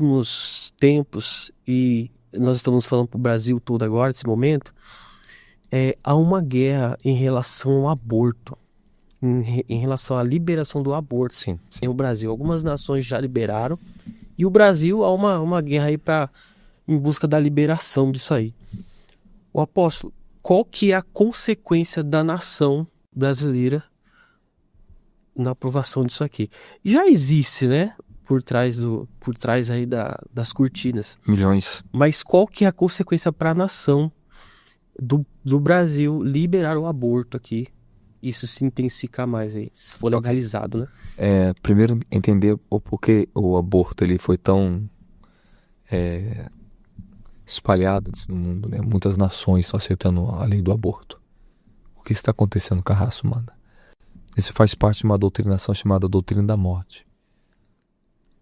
últimos tempos, e nós estamos falando para o Brasil todo agora, nesse momento, há uma guerra em relação ao aborto, em relação à liberação do aborto. Sim. No Brasil, algumas nações já liberaram, e o Brasil há uma guerra aí em busca da liberação disso aí. O apóstolo, qual que é a consequência da nação brasileira na aprovação disso aqui? Já existe, né? Por trás aí das cortinas. Milhões. Mas qual que é a consequência para a nação do Brasil liberar o aborto aqui? Isso se intensificar mais aí, se for legalizado, né? Primeiro, entender o porquê o aborto ele foi tão espalhado no mundo, né? Muitas nações estão aceitando a lei do aborto. O que está acontecendo com a raça humana? Isso faz parte de uma doutrinação chamada doutrina da morte.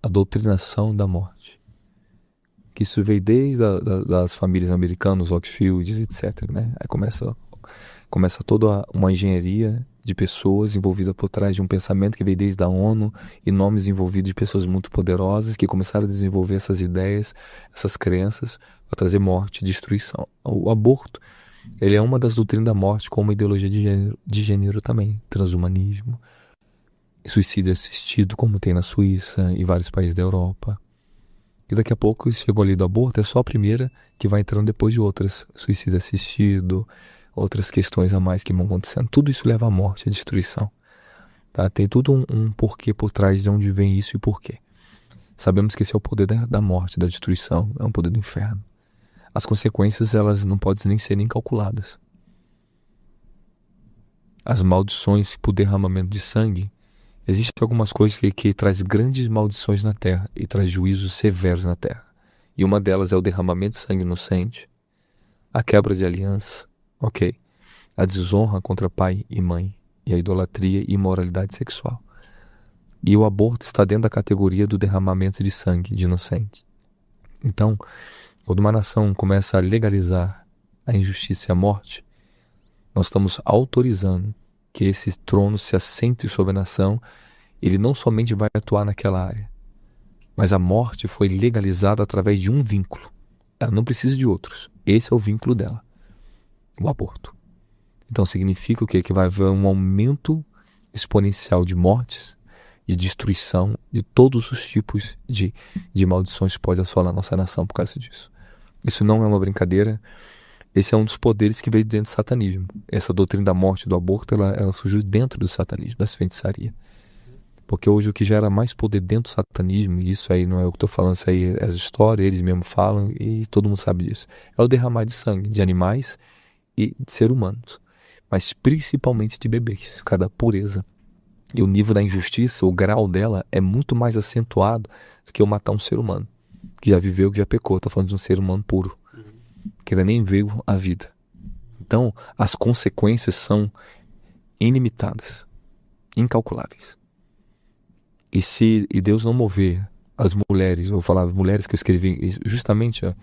A doutrinação da morte. Que isso veio desde das famílias americanas, Rockfield, etc. Né? Aí começa toda uma engenharia de pessoas envolvidas por trás de um pensamento que veio desde a ONU e nomes envolvidos de pessoas muito poderosas que começaram a desenvolver essas ideias, essas crenças, para trazer morte, destruição. O aborto, ele é uma das doutrinas da morte com uma ideologia de gênero também, transhumanismo, suicídio assistido, como tem na Suíça e vários países da Europa. E daqui a pouco, chegou ali do aborto, é só a primeira que vai entrando depois de outras. Suicídio assistido, outras questões a mais que vão acontecendo. Tudo isso leva à morte, à destruição. Tá? Tem tudo um porquê por trás de onde vem isso e porquê. Sabemos que esse é o poder da morte, da destruição, é um poder do inferno. As consequências, elas não podem nem ser nem calculadas. As maldições por derramamento de sangue, existem algumas coisas que traz grandes maldições na terra e traz juízos severos na terra. E uma delas é o derramamento de sangue inocente, a quebra de aliança, a desonra contra pai e mãe, e a idolatria e imoralidade sexual. E o aborto está dentro da categoria do derramamento de sangue de inocente. Então, quando uma nação começa a legalizar a injustiça e a morte, nós estamos autorizando que esse trono se assente sobre a nação. Ele não somente vai atuar naquela área, mas a morte foi legalizada através de um vínculo. Ela não precisa de outros. Esse é o vínculo dela, o aborto. Então significa o quê? Que vai haver um aumento exponencial de mortes, de destruição, de todos os tipos de maldições que pode assolar a nossa nação por causa disso. Isso não é uma brincadeira. Esse é um dos poderes que veio dentro do satanismo. Essa doutrina da morte, do aborto, ela surgiu dentro do satanismo, da feitiçaria. Porque hoje o que gera mais poder dentro do satanismo, e isso aí não é o que estou falando, isso aí é as histórias, eles mesmos falam e todo mundo sabe disso, é o derramar de sangue de animais e de seres humanos, mas principalmente de bebês, cada pureza. E o nível da injustiça, o grau dela é muito mais acentuado do que eu matar um ser humano, que já viveu, que já pecou. Estou falando de um ser humano puro, que ainda nem veio à vida. Então, as consequências são ilimitadas, incalculáveis. E Deus não mover as mulheres, eu vou falar mulheres que eu escrevi, justamente eu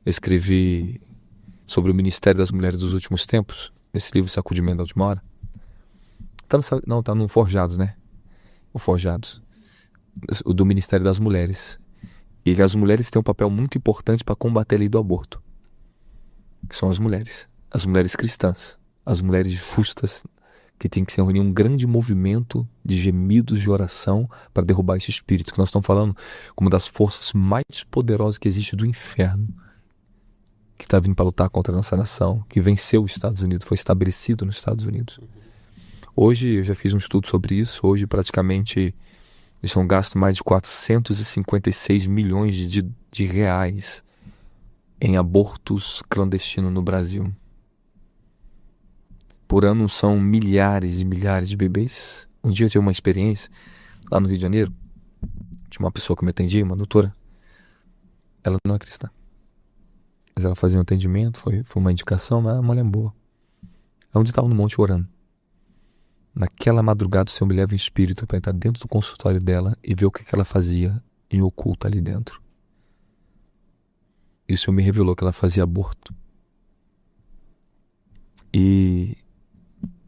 escrevi sobre o ministério das mulheres dos últimos tempos, nesse livro Sacudimento da Última Hora. Tá no Forjados, né? O Forjados, o do Ministério das Mulheres. E as mulheres têm um papel muito importante para combater a lei do aborto. Que são as mulheres cristãs, as mulheres justas, que tem que se reunir um grande movimento de gemidos de oração para derrubar esse espírito, que nós estamos falando como das forças mais poderosas que existe do inferno, que está vindo para lutar contra a nossa nação, que venceu os Estados Unidos, foi estabelecido nos Estados Unidos. Hoje, eu já fiz um estudo sobre isso, hoje praticamente eles são gastos mais de 456 milhões de reais em abortos clandestinos no Brasil. Por ano são milhares e milhares de bebês. Um dia eu tive uma experiência lá no Rio de Janeiro. Tinha uma pessoa que me atendia, uma doutora. Ela não é cristã, mas ela fazia um atendimento, foi uma indicação, mas uma mulher boa. É onde estava no monte orando. Naquela madrugada o Senhor me leva em espírito para entrar dentro do consultório dela e ver o que ela fazia em oculto ali dentro. E o Senhor me revelou que ela fazia aborto. E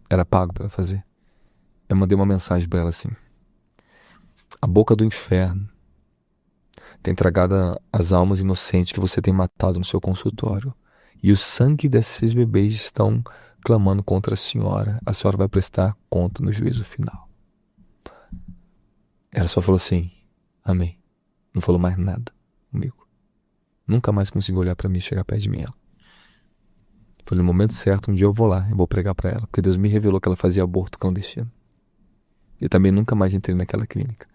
era pago para ela fazer. Eu mandei uma mensagem para ela assim: a boca do inferno tem tragado as almas inocentes que você tem matado no seu consultório. E o sangue desses bebês estão clamando contra a senhora. A senhora vai prestar conta no juízo final. Ela só falou assim, amém. Não falou mais nada comigo. Nunca mais conseguiu olhar pra mim e chegar perto de mim. Ela. Foi no momento certo, um dia eu vou lá, eu vou pregar pra ela. Porque Deus me revelou que ela fazia aborto clandestino. Eu também nunca mais entrei naquela clínica.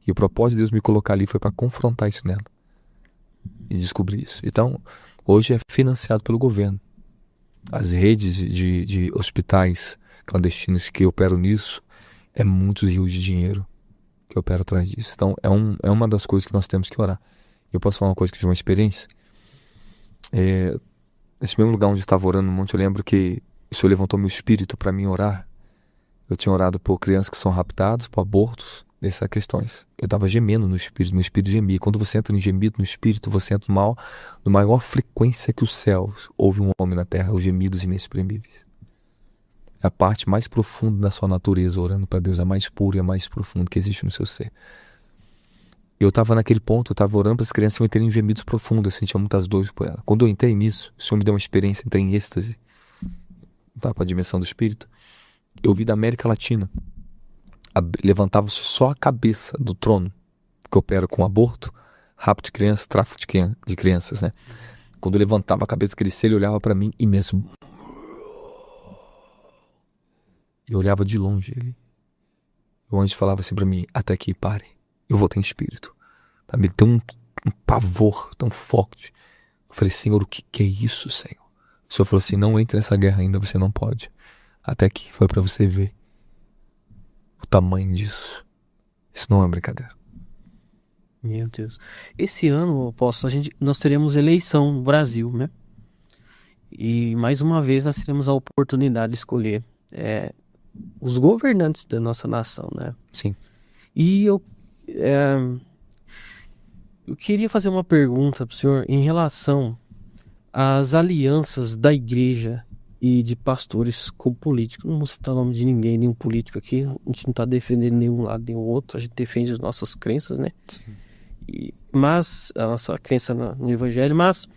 E o propósito de Deus me colocar ali foi para confrontar isso nela. E descobrir isso. Então, hoje é financiado pelo governo. As redes de hospitais clandestinos que operam nisso, é muitos rios de dinheiro que operam atrás disso. Então, é uma das coisas que nós temos que orar. Eu posso falar uma coisa que eu tive uma experiência? Nesse mesmo lugar onde eu estava orando no monte, eu lembro que o Senhor levantou meu espírito para mim orar. Eu tinha orado por crianças que são raptadas, por abortos, dessas questões. Eu estava gemendo no espírito, meu espírito gemia. Quando você entra em gemido no espírito, você entra no maior frequência que os céus. Houve um homem na terra, os gemidos inexprimíveis. É a parte mais profunda da sua natureza, orando para Deus, a mais pura e a mais profunda que existe no seu ser. Eu estava naquele ponto, eu estava orando para as crianças, eu entrei em gemidos profundos, eu sentia muitas dores por ela. Quando eu entrei nisso, o Senhor me deu uma experiência, entrei em êxtase, para a dimensão do espírito. Eu vi da América Latina, levantava-se só a cabeça do trono, que opera com aborto, rapto de crianças, tráfico de crianças, né? Quando eu levantava a cabeça daquele ser, ele olhava para mim e mesmo... Eu olhava de longe ele. O anjo falava assim para mim, até que pare, eu vou ter espírito. Me deu um pavor tão forte. Eu falei, Senhor, o que é isso, Senhor? O Senhor falou assim, não entre nessa guerra ainda, você não pode. Até que foi para você ver o tamanho disso. Isso não é brincadeira. Meu Deus. Esse ano, apóstolo, nós teremos eleição no Brasil, né? E mais uma vez nós teremos a oportunidade de escolher os governantes da nossa nação, né? Sim. E eu queria fazer uma pergunta para o senhor em relação às alianças da igreja e de pastores com políticos. Não vou citar o nome de ninguém, nenhum político aqui. A gente não está defendendo nenhum lado nem o outro. A gente defende as nossas crenças, né? Sim. Mas a nossa crença no evangelho. Mas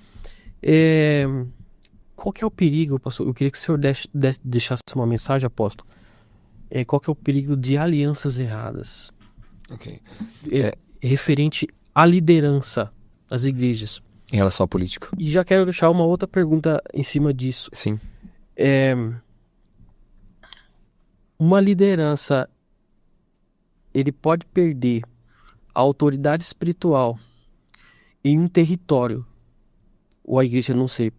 qual que é o perigo, pastor? Eu queria que o senhor deixasse uma mensagem, apóstolo. Qual que é o perigo de alianças erradas? Ok. Referente à liderança das igrejas. Em relação à política. E já quero deixar uma outra pergunta em cima disso. Sim. Uma liderança, ele pode perder a autoridade espiritual em um território, ou a igreja, não sei,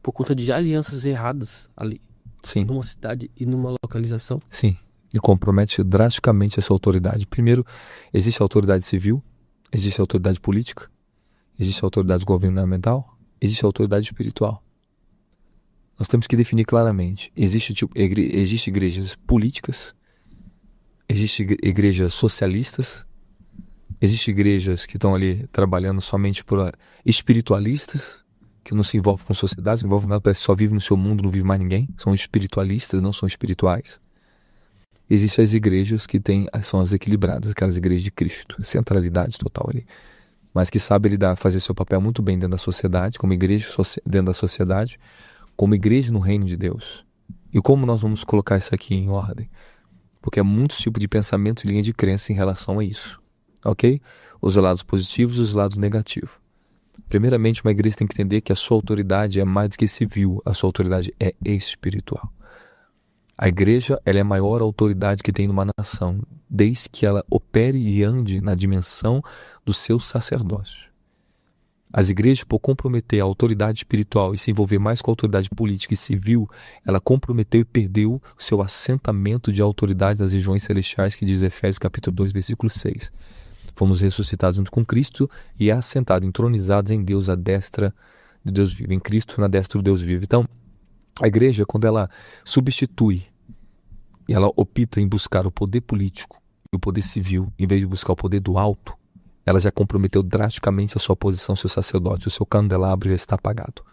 por conta de alianças erradas ali. Sim. Numa cidade e numa localização. Sim. E compromete drasticamente a sua autoridade. Primeiro, existe a autoridade civil, existe a autoridade política, existe a autoridade governamental, existe a autoridade espiritual. Nós temos que definir claramente. Existe igrejas políticas, existe igrejas socialistas, existe igrejas que estão ali trabalhando somente por espiritualistas, que não se envolvem com sociedade, não se envolvem com nada, parece que só vive no seu mundo, não vive mais ninguém. São espiritualistas, não são espirituais. Existem as igrejas que são as equilibradas, aquelas igrejas de Cristo, centralidade total ali. Mas que sabem fazer seu papel muito bem dentro da sociedade, como igreja dentro da sociedade, como igreja no reino de Deus. E como nós vamos colocar isso aqui em ordem? Porque há muitos tipos de pensamento e linha de crença em relação a isso. Ok? Os lados positivos e os lados negativos. Primeiramente, uma igreja tem que entender que a sua autoridade é mais do que civil, a sua autoridade é espiritual. A igreja, ela é a maior autoridade que tem numa nação, desde que ela opere e ande na dimensão do seu sacerdócio. As igrejas, por comprometer a autoridade espiritual e se envolver mais com a autoridade política e civil, ela comprometeu e perdeu o seu assentamento de autoridade das regiões celestiais, que diz Efésios capítulo 2, versículo 6. Fomos ressuscitados junto com Cristo e assentados, entronizados em Deus, à destra de Deus vivo. Em Cristo, na destra do Deus vivo. Então, a igreja, quando ela substitui e ela opta em buscar o poder político e o poder civil, em vez de buscar o poder do alto, ela já comprometeu drasticamente a sua posição, seu sacerdócio, o seu candelabro já está apagado.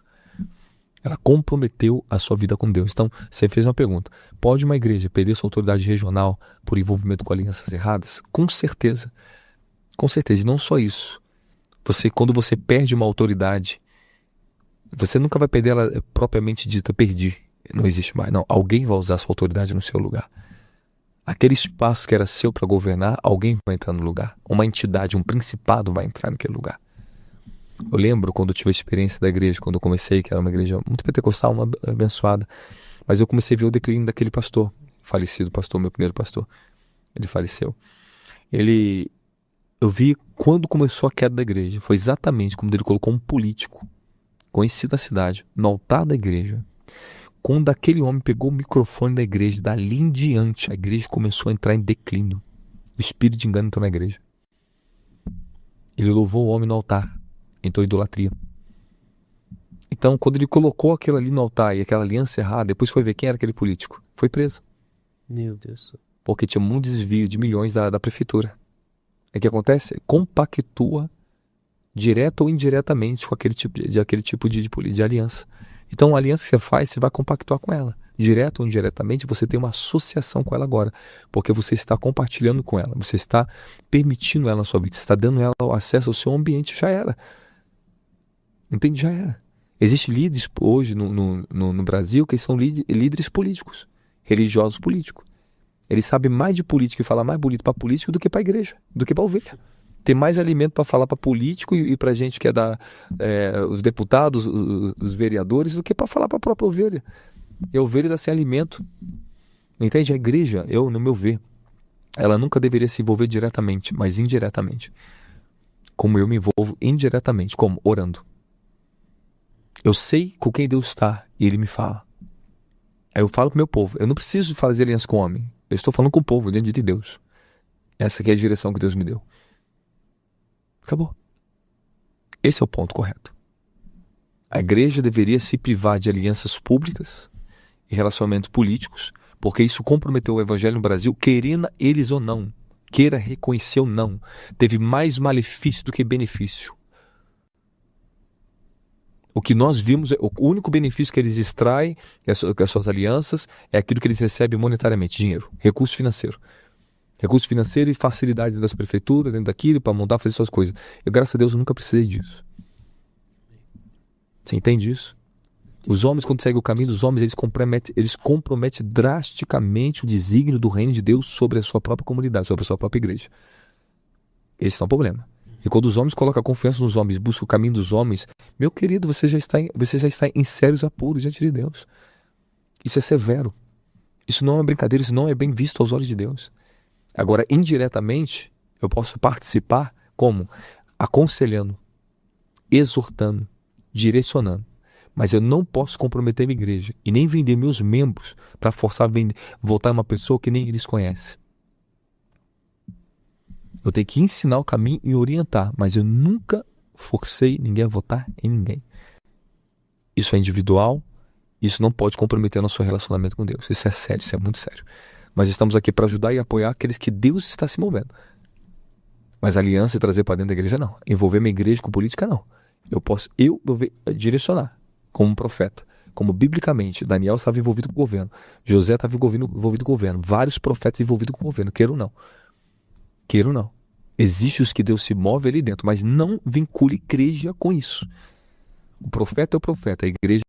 Ela comprometeu a sua vida com Deus. Então, você fez uma pergunta. Pode uma igreja perder sua autoridade regional por envolvimento com alianças erradas? Com certeza. Com certeza. E não só isso. Quando você perde uma autoridade, você nunca vai perder ela propriamente dita, perdi. Não existe mais. Não, alguém vai usar sua autoridade no seu lugar. Aquele espaço que era seu para governar, alguém vai entrar no lugar. Uma entidade, um principado vai entrar naquele lugar. Eu lembro quando eu tive a experiência da igreja, quando eu comecei, que era uma igreja muito pentecostal, uma abençoada, mas eu comecei a ver o declínio daquele pastor, falecido pastor, meu primeiro pastor. Ele faleceu. Eu vi quando começou a queda da igreja, foi exatamente como ele colocou um político, conhecido da cidade, no altar da igreja. Quando aquele homem pegou o microfone da igreja, dali em diante, a igreja começou a entrar em declínio. O espírito de engano entrou na igreja. Ele louvou o homem no altar, entrou em idolatria. Então, quando ele colocou aquilo ali no altar e aquela aliança errada, depois foi ver quem era aquele político. Foi preso. Meu Deus. Porque tinha um desvio de milhões da prefeitura. O que acontece? Compactua direto ou indiretamente com aquele tipo de aliança. Então, a aliança que você faz, você vai compactuar com ela. Direto ou indiretamente, você tem uma associação com ela agora. Porque você está compartilhando com ela. Você está permitindo ela na sua vida. Você está dando ela o acesso ao seu ambiente. Já era. Entende? Já era. Existem líderes hoje no Brasil que são líderes políticos. Religiosos políticos. Eles sabem mais de política e falam mais bonito para político do que para a igreja. Do que para a ovelha. Tem mais alimento para falar para político e para gente que é os deputados, os vereadores, do que para falar para a própria ovelha. E a ovelha dá sem alimento. Entende? A igreja, no meu ver, ela nunca deveria se envolver diretamente, mas indiretamente. Como eu me envolvo indiretamente. Como? Orando. Eu sei com quem Deus está e Ele me fala. Aí eu falo para o meu povo. Eu não preciso fazer aliança com o homem. Eu estou falando com o povo, diante de Deus. Essa aqui é a direção que Deus me deu. Acabou. Esse é o ponto correto. A igreja deveria se privar de alianças públicas e relacionamentos políticos, porque isso comprometeu o evangelho no Brasil, querendo eles ou não, queira reconhecer ou não, teve mais malefício do que benefício. O que nós vimos, o único benefício que eles extraem, que as suas alianças, é aquilo que eles recebem monetariamente, dinheiro, recurso financeiro. Recurso financeiro e facilidades das prefeituras, dentro daquilo, para montar, fazer suas coisas. Eu, graças a Deus, nunca precisei disso. Você entende isso? Os homens, quando seguem o caminho dos homens, eles comprometem drasticamente o desígnio do reino de Deus sobre a sua própria comunidade, sobre a sua própria igreja. Esse é um problema. E quando os homens colocam a confiança nos homens, buscam o caminho dos homens, meu querido, você já está em sérios apuros diante de Deus. Isso é severo. Isso não é uma brincadeira, isso não é bem visto aos olhos de Deus. Agora, indiretamente, eu posso participar como? Aconselhando, exortando, direcionando. Mas eu não posso comprometer minha igreja e nem vender meus membros para forçar a votar em uma pessoa que nem eles conhecem. Eu tenho que ensinar o caminho e orientar, mas eu nunca forcei ninguém a votar em ninguém. Isso é individual, isso não pode comprometer nosso relacionamento com Deus. Isso é sério, isso é muito sério. Mas estamos aqui para ajudar e apoiar aqueles que Deus está se movendo. Mas aliança e trazer para dentro da igreja, não. Envolver minha igreja com política, não. Eu posso direcionar como um profeta. Como biblicamente, Daniel estava envolvido com o governo. José estava envolvido com o governo. Vários profetas envolvidos com o governo. Queira ou não. Queira ou não. Existe os que Deus se move ali dentro, mas não vincule igreja com isso. O profeta é o profeta, a igreja